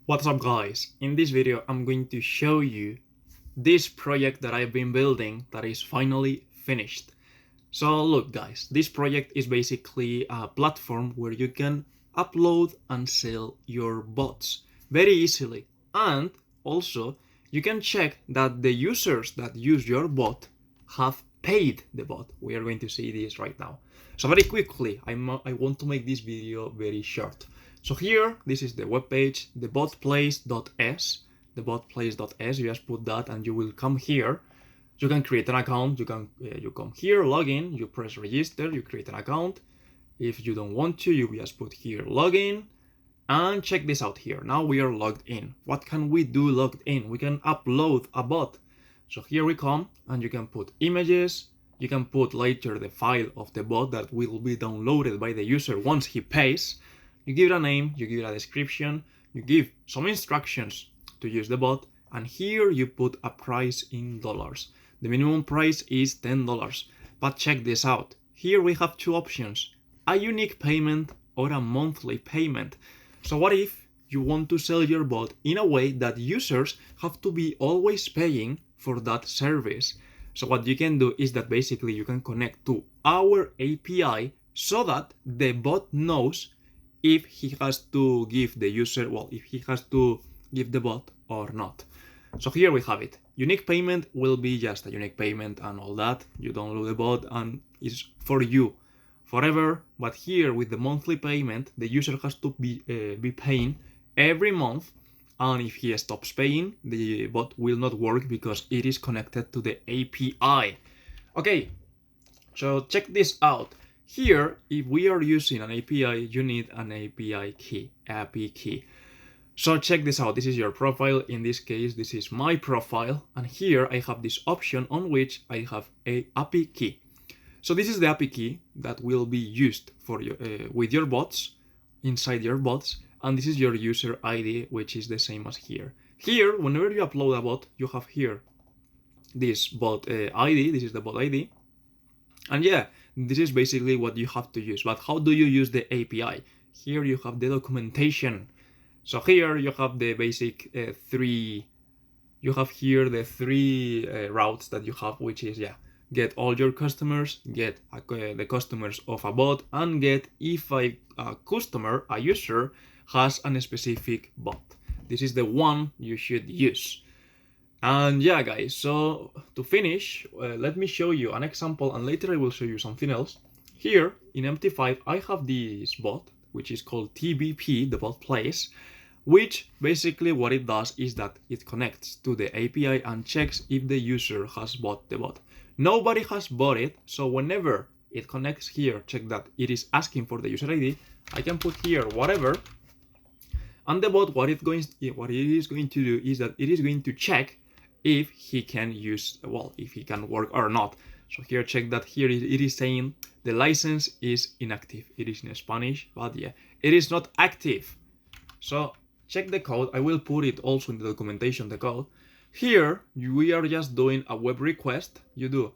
What's up guys? In this video I'm going to show you this project that I've been building that is finally finished. So look guys, this project is basically a platform where you can upload and sell your bots very easily, and also you can check that the users that use your bot have paid the bot. We are going to see this right now. So very quickly, I want to make this video very short. So here, this is the webpage, thebotplace.s, thebotplace.s. You just put that and you will come here. You can create an account. You come here, log in, you press register, you create an account. If you don't want to, you just put here login, and check this out here. Now we are logged in. What can we do logged in? We can upload a bot. So here we come, and you can put images. You can put later the file of the bot that will be downloaded by the user once he pays. You give it a name, you give it a description, you give some instructions to use the bot, and here you put a price in dollars. The minimum price is $10. But check this out. Here we have two options, a unique payment or a monthly payment. So what if you want to sell your bot in a way that users have to be always paying for that service? So what you can do is that basically you can connect to our API so that the bot knows if he has to give the user, if he has to give the bot or not. So here we have it. Unique payment will be just a unique payment and all that. You download the bot and it's for you forever. But here with the monthly payment, the user has to be paying every month. And if he stops paying, the bot will not work because it is connected to the API. Okay, so check this out. Here, if we are using an API, you need an API key. So check this out. This is your profile. In this case, this is my profile. And here I have this option on which I have a API key. So this is the API key that will be used for your, with your bots, inside your bots. And this is your user ID, which is the same as here. Here, whenever you upload a bot, you have here this bot ID. This is the bot ID. And yeah, this is basically what you have to use. But how do you use the API? Here you have the documentation. So here you have the basic three routes that you have, which is, get all your customers, get the customers of a bot, and get if a customer, a user, has a specific bot. This is the one you should use. And yeah, guys, so to finish, let me show you an example, and later I will show you something else. Here in MT5, I have this bot, which is called TBP, the bot place, which basically what it does is that it connects to the API and checks if the user has bought the bot. Nobody has bought it, so whenever it connects here, check that it is asking for the user ID. I can put here whatever, and the bot, what it is going to do is that it is going to check if he can use, if he can work or not. So here, check that here it is saying the license is inactive. It is in Spanish, but yeah, it is not active. So check the code. I will put it also in the documentation, the code. Here, we are just doing a web request. You do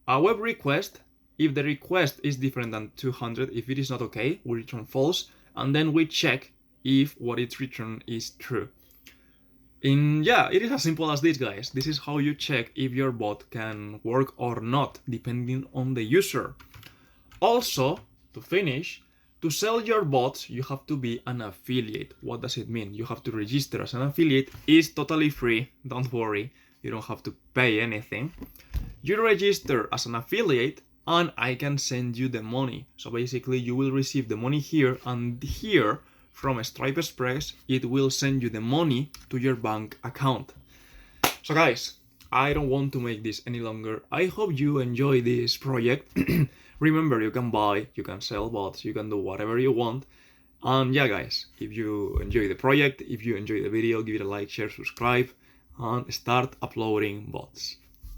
a web request. If the request is different than 200, if it is not okay, we return false. And then we check if what it's returned is true. It is as simple as this, guys. This is how you check if your bot can work or not, depending on the user. Also, to finish, to sell your bots, you have to be an affiliate. What does it mean? You have to register as an affiliate. It's totally free. Don't worry. You don't have to pay anything. You register as an affiliate and I can send you the money. So basically you will receive the money here, and here from Stripe Express, it will send you the money to your bank account. So guys, I don't want to make this any longer. I hope you enjoy this project. Remember, you can buy, you can sell bots, you can do whatever you want. And yeah, guys, if you enjoy the project, if you enjoy the video, give it a like, share, subscribe, and start uploading bots.